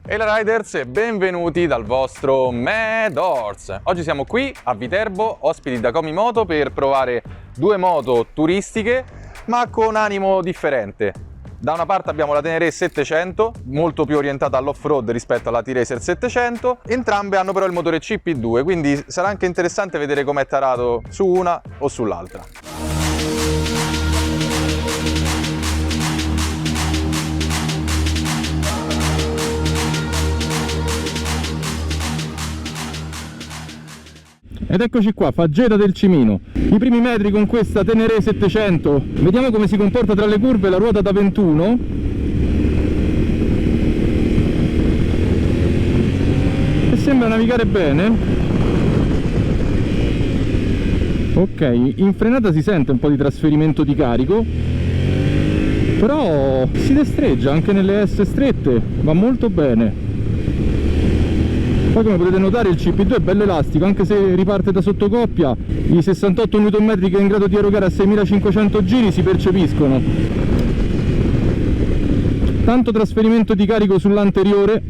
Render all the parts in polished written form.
Ehi la Riders e benvenuti dal vostro Medors. Oggi siamo qui a Viterbo, ospiti da Comimoto, per provare due moto turistiche ma con animo differente. Da una parte abbiamo la Tenere 700, molto più orientata all'off-road rispetto alla T-Racer 700. Entrambe hanno però il motore CP2, quindi sarà anche interessante vedere com'è tarato su una o sull'altra. Ed eccoci qua, Faggeta del Cimino. I primi metri con questa Tenere 700. Vediamo come si comporta tra le curve la ruota da 21. E sembra navigare bene. Ok, in frenata si sente un po' di trasferimento di carico, però si destreggia anche nelle S strette, va molto bene. Poi, come potete notare, il CP2 è bello elastico, anche se riparte da sottocoppia. I 68 Nm che è in grado di erogare a 6500 giri si percepiscono. Tanto trasferimento di carico sull'anteriore.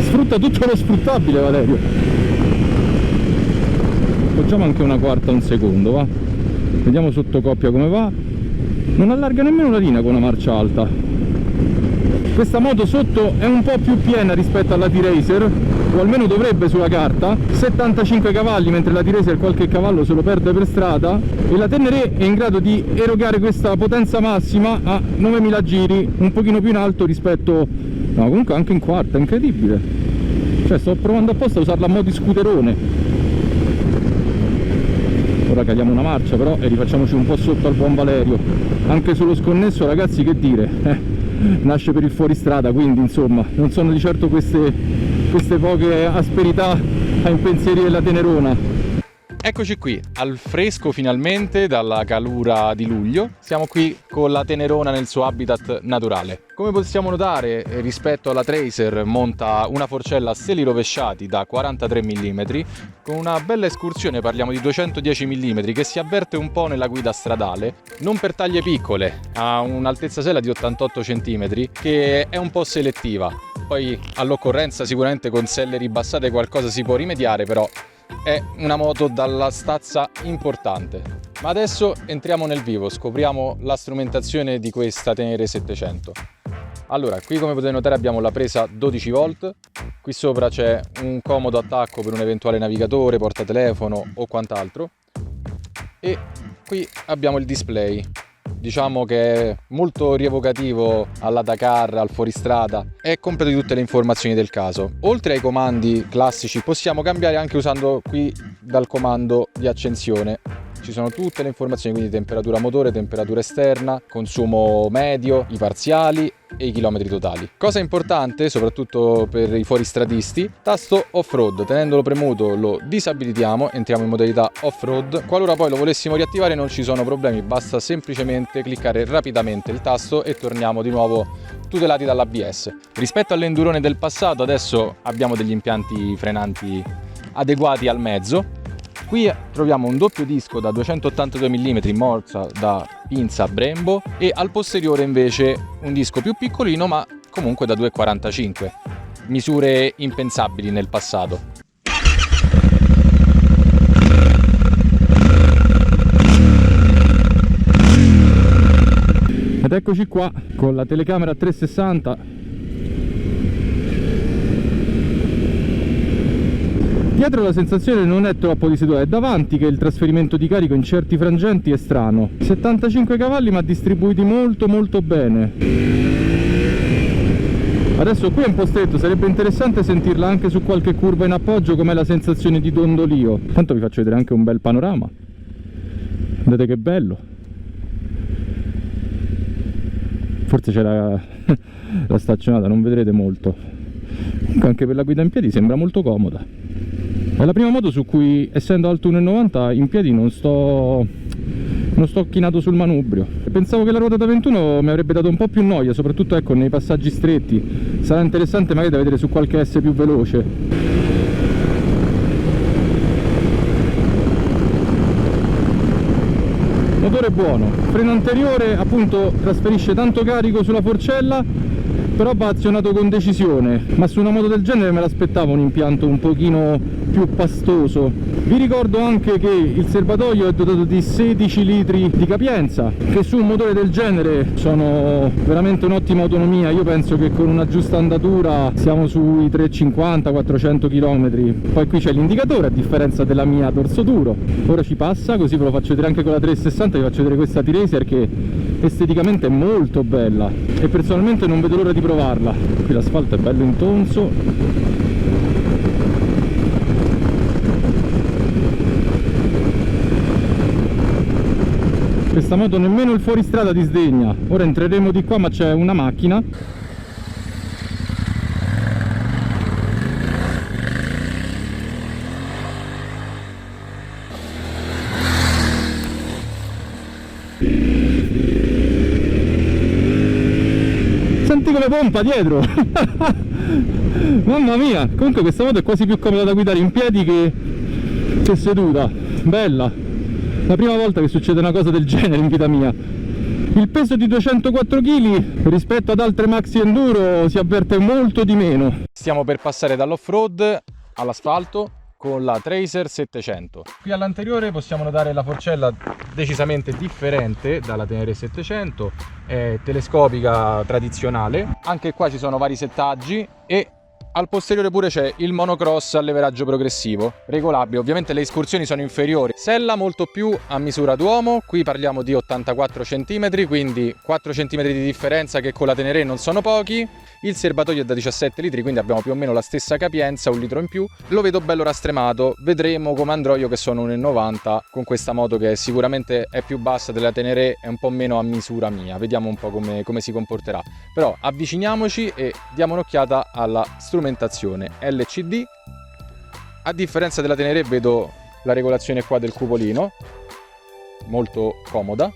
Sfrutta tutto lo sfruttabile, Valerio. Appoggiamo anche una quarta un secondo, va? Vediamo sottocoppia come va. Non allarga nemmeno la linea con una marcia alta. Questa moto sotto è un po' più piena rispetto alla T-Racer, o almeno dovrebbe sulla carta, 75 cavalli, mentre la T-Racer qualche cavallo se lo perde per strada, e la Tenere è in grado di erogare questa potenza massima a 9000 giri, un pochino più in alto rispetto... no, comunque anche in quarta, è incredibile. Cioè, sto provando apposta a usarla a mo' di scooterone. Ora caliamo una marcia però e rifacciamoci un po' sotto al buon Valerio. Anche sullo sconnesso, ragazzi, che dire, nasce per il fuoristrada, quindi insomma non sono di certo queste poche asperità a impensieri della Tenerona. Eccoci qui, al fresco finalmente dalla calura di luglio. Siamo qui con la Tenerona nel suo habitat naturale. Come possiamo notare, rispetto alla Tracer monta una forcella a seli rovesciati da 43 mm con una bella escursione, parliamo di 210 mm, che si avverte un po' nella guida stradale, non per taglie piccole, ha un'altezza sella di 88 cm che è un po' selettiva. Poi all'occorrenza sicuramente con selle ribassate qualcosa si può rimediare, però è una moto dalla stazza importante. Ma adesso entriamo nel vivo, scopriamo la strumentazione di questa Tenere 700. Allora, qui come potete notare abbiamo la presa 12 volt, qui sopra c'è un comodo attacco per un eventuale navigatore, portatelefono o quant'altro, e qui abbiamo il display. Diciamo che è molto rievocativo alla Dakar, al fuoristrada, è completo di tutte le informazioni del caso. Oltre ai comandi classici possiamo cambiare anche usando qui dal comando di accensione. Ci sono tutte le informazioni, quindi temperatura motore, temperatura esterna, consumo medio, i parziali e i chilometri totali. Cosa importante, soprattutto per i fuoristradisti, tasto off-road. Tenendolo premuto lo disabilitiamo, entriamo in modalità off-road. Qualora poi lo volessimo riattivare non ci sono problemi, basta semplicemente cliccare rapidamente il tasto e torniamo di nuovo tutelati dall'ABS. Rispetto all'endurone del passato adesso abbiamo degli impianti frenanti adeguati al mezzo. Qui troviamo un doppio disco da 282 mm morsa da pinza Brembo e al posteriore invece un disco più piccolino ma comunque da 2,45. Misure impensabili nel passato. Ed eccoci qua con la telecamera 360. Dietro la sensazione non è troppo disituata, è davanti che il trasferimento di carico in certi frangenti è strano. 75 cavalli ma distribuiti molto bene. Adesso qui è un po' stretto, sarebbe interessante sentirla anche su qualche curva in appoggio, com'è la sensazione di dondolio. Tanto vi faccio vedere anche un bel panorama. Vedete che bello. Forse c'era la staccionata, non vedrete molto. Comunque anche per la guida in piedi sembra molto comoda. È la prima moto su cui, essendo alto 1,90 m, in piedi non sto chinato sul manubrio. Pensavo che la ruota da 21 mi avrebbe dato un po' più noia, soprattutto ecco nei passaggi stretti. Sarà interessante magari da vedere su qualche S più veloce. Motore buono, freno anteriore appunto trasferisce tanto carico sulla forcella, però va azionato con decisione, ma su una moto del genere me l'aspettavo un impianto un pochino più pastoso. Vi ricordo anche che il serbatoio è dotato di 16 litri di capienza, che su un motore del genere sono veramente un'ottima autonomia. Io penso che con una giusta andatura siamo sui 350-400 km. Poi qui c'è l'indicatore, a differenza della mia dorso duro. Ora ci passa, così ve lo faccio vedere anche con la 360, vi faccio vedere questa T-Racer che esteticamente è molto bella e personalmente non vedo l'ora di provarla. Qui l'asfalto è bello intonso. Questa moto nemmeno il fuoristrada ti sdegna. Ora entreremo di qua, ma c'è una macchina. Senti come pompa dietro. Mamma mia, comunque questa moto è quasi più comoda da guidare in piedi che seduta. Bella. La prima volta che succede una cosa del genere in vita mia. Il peso di 204 kg rispetto ad altre maxi enduro si avverte molto di meno. Stiamo per passare dall'off-road all'asfalto con la Tracer 700. Qui all'anteriore possiamo notare la forcella decisamente differente dalla Tenere 700, è telescopica tradizionale. Anche qua ci sono vari settaggi e al posteriore pure c'è il monocross a leveraggio progressivo, regolabile. Ovviamente le escursioni sono inferiori. Sella molto più a misura d'uomo, qui parliamo di 84 cm, quindi 4 cm di differenza che con la Tenere non sono pochi. Il serbatoio è da 17 litri, quindi abbiamo più o meno la stessa capienza, un litro in più. Lo vedo bello rastremato, vedremo come andrò io che sono 1,90 con questa moto che sicuramente è più bassa della Tenere e un po' meno a misura mia. Vediamo un po' come si comporterà. Però avviciniamoci e diamo un'occhiata alla strumentazione LCD. A differenza della Tenere vedo la regolazione qua del cupolino, molto comoda.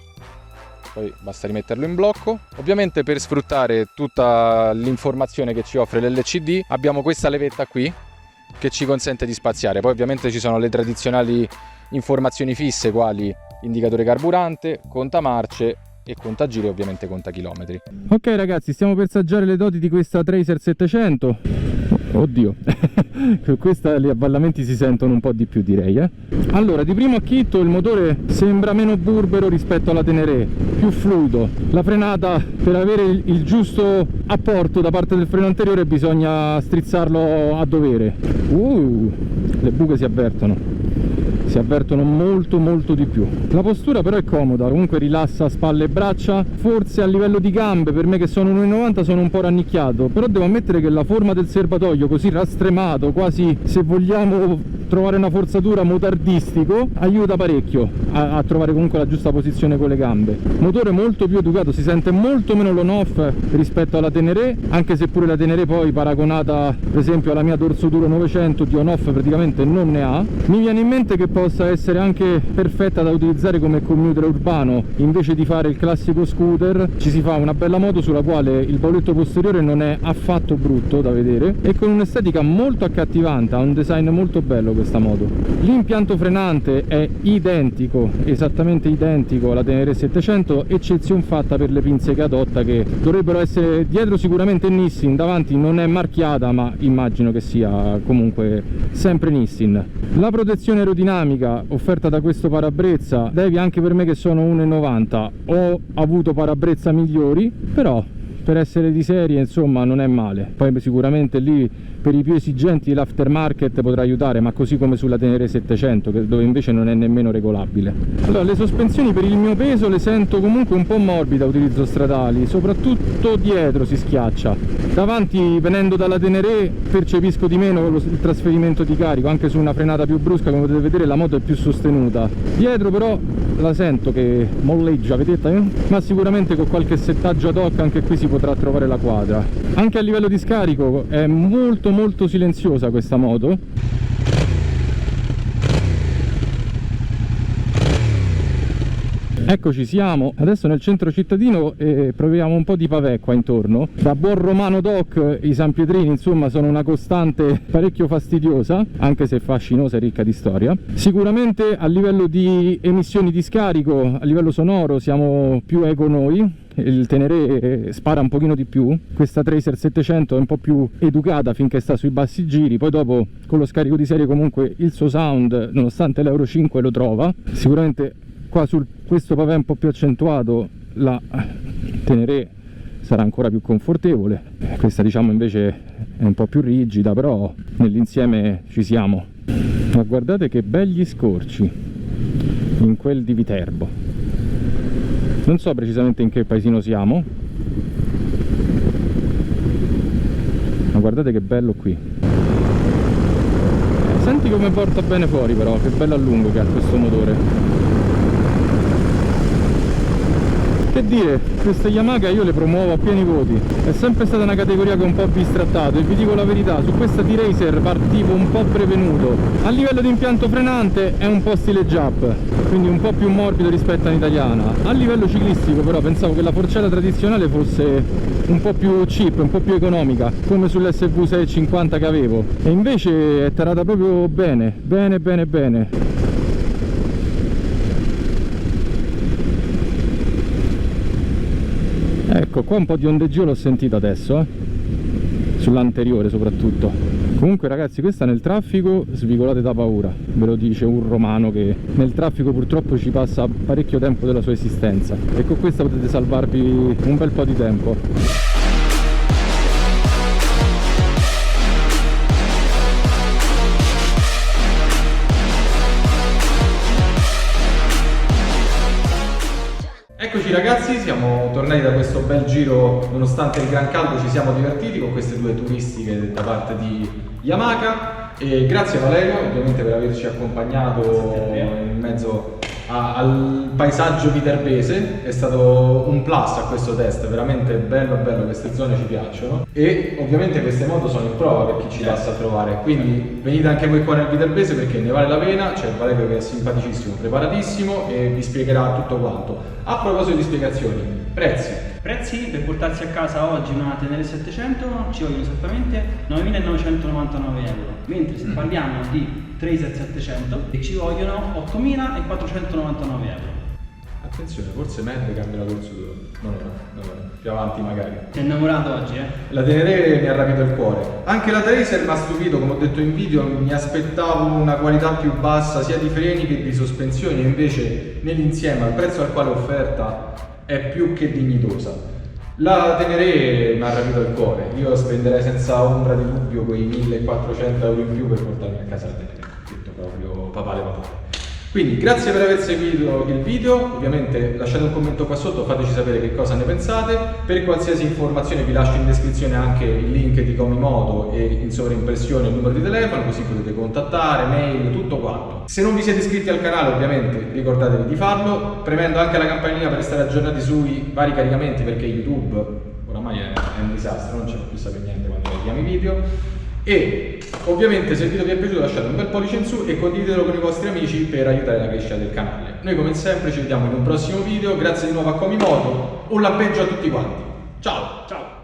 Poi basta rimetterlo in blocco. Ovviamente per sfruttare tutta l'informazione che ci offre l'LCD abbiamo questa levetta qui che ci consente di spaziare. Poi ovviamente ci sono le tradizionali informazioni fisse quali indicatore carburante, contamarce e contagiri, ovviamente contachilometri. Ok ragazzi, stiamo per assaggiare le doti di questa Tracer 700. Oddio, con questa gli avvallamenti si sentono un po' di più, direi. Allora, di primo acchitto il motore sembra meno burbero rispetto alla Tenere, più fluido. La frenata, per avere il giusto apporto da parte del freno anteriore, bisogna strizzarlo a dovere. Le buche si avvertono molto di più. La postura però è comoda, comunque rilassa spalle e braccia. Forse a livello di gambe, per me che sono 1,90 sono un po' rannicchiato, però devo ammettere che la forma del serbatoio così rastremato, quasi, se vogliamo trovare una forzatura, motardistico, aiuta parecchio a trovare comunque la giusta posizione con le gambe. Motore molto più educato, si sente molto meno l'on-off rispetto alla Tenere, anche se pure la Tenere poi paragonata per esempio alla mia dorso duro 900 di on-off praticamente non ne ha. Mi viene in mente che possa essere anche perfetta da utilizzare come commuter urbano. Invece di fare il classico scooter ci si fa una bella moto sulla quale il bauletto posteriore non è affatto brutto da vedere e con un'estetica molto accattivante, ha un design molto bello questa moto. L'impianto frenante è identico, esattamente identico alla Tenere 700, eccezione fatta per le pinze che adotta, che dovrebbero essere dietro sicuramente Nissin, davanti non è marchiata ma immagino che sia comunque sempre Nissin. La protezione aerodinamica offerta da questo parabrezza, devi anche per me che sono 1,90, ho avuto parabrezza migliori, però per essere di serie insomma non è male. Poi sicuramente lì per i più esigenti l'aftermarket potrà aiutare, ma così come sulla Tenere 700 dove invece non è nemmeno regolabile. Allora, le sospensioni per il mio peso le sento comunque un po' morbide a utilizzo stradali, soprattutto dietro si schiaccia. Davanti, venendo dalla Tenere, percepisco di meno il trasferimento di carico, anche su una frenata più brusca come potete vedere la moto è più sostenuta. Dietro però la sento che molleggia, vedete? Ma sicuramente con qualche settaggio ad hoc anche qui si potrà trovare la quadra. Anche a livello di scarico è molto silenziosa questa moto. Eccoci siamo adesso nel centro cittadino e proviamo un po' di pavè qua intorno. Da buon romano doc i San Pietrini insomma sono una costante parecchio fastidiosa, anche se fascinosa e ricca di storia. Sicuramente a livello di emissioni di scarico, a livello sonoro siamo più eco noi. Il Tenere spara un pochino di più, questa Tracer 700 è un po' più educata finché sta sui bassi giri, poi dopo con lo scarico di serie comunque il suo sound nonostante l'Euro 5 lo trova. Sicuramente qua su questo pavè un po' più accentuato la Tenere sarà ancora più confortevole, questa diciamo invece è un po' più rigida, però nell'insieme ci siamo. Ma guardate che begli scorci in quel di Viterbo. Non so precisamente in che paesino siamo, ma guardate che bello qui. Senti come porta bene fuori però, che bello a lungo che ha questo motore. Che dire, queste Yamaha io le promuovo a pieni voti, è sempre stata una categoria che ho un po' bistrattato e vi dico la verità, su questa T-Racer partivo un po' prevenuto. A livello di impianto frenante è un po' stile Jap, quindi un po' più morbido rispetto all'italiana. A livello ciclistico però pensavo che la forcella tradizionale fosse un po' più cheap, un po' più economica, come sull'SV 650 che avevo, e invece è tarata proprio bene, bene bene bene. Ecco, qua un po' di ondeggio l'ho sentito adesso, sull'anteriore soprattutto. Comunque ragazzi, questa nel traffico svigolate da paura, ve lo dice un romano che nel traffico purtroppo ci passa parecchio tempo della sua esistenza, e con questa potete salvarvi un bel po' di tempo. Eccoci ragazzi, siamo tornati da questo bel giro, nonostante il gran caldo ci siamo divertiti con queste due turistiche da parte di Yamaha, e grazie a Valerio ovviamente per averci accompagnato in mezzo al paesaggio viterbese. È stato un plus a questo test, veramente bello, queste zone ci piacciono, e ovviamente queste moto sono in prova per chi ci passa a trovare, quindi venite anche voi qua nel viterbese perché ne vale la pena. C'è Valerio che è simpaticissimo, preparatissimo e vi spiegherà tutto quanto. A proposito di spiegazioni, prezzi per portarsi a casa oggi una Tenere 700 ci vogliono esattamente 9.999 euro, mentre se parliamo di Tracer 700 ci vogliono 8.499 euro. Attenzione, forse Med cambia la corso. No, più avanti magari. Ti è innamorato oggi, La Tenere mi ha rapito il cuore. Anche la Tracer mi ha stupito, come ho detto in video, mi aspettavo una qualità più bassa sia di freni che di sospensioni, invece nell'insieme al prezzo al quale è offerta è più che dignitosa. La Tenere mi ha rapito il cuore, io spenderei senza ombra di dubbio quei 1.400 euro in più per portarmi a casa la Tenere, detto proprio papale. Quindi grazie per aver seguito il video, ovviamente lasciate un commento qua sotto, fateci sapere che cosa ne pensate. Per qualsiasi informazione vi lascio in descrizione anche il link di Comimoto e in sovraimpressione il numero di telefono, così potete contattare, mail, tutto quanto. Se non vi siete iscritti al canale ovviamente ricordatevi di farlo, premendo anche la campanellina per restare aggiornati sui vari caricamenti, perché YouTube oramai è un disastro, non c'è più sapere niente quando vediamo i video. E ovviamente se il video vi è piaciuto lasciate un bel pollice in su e condividetelo con i vostri amici per aiutare la crescita del canale. Noi come sempre ci vediamo in un prossimo video, grazie di nuovo a Comimoto, un lampeggio a tutti quanti, ciao!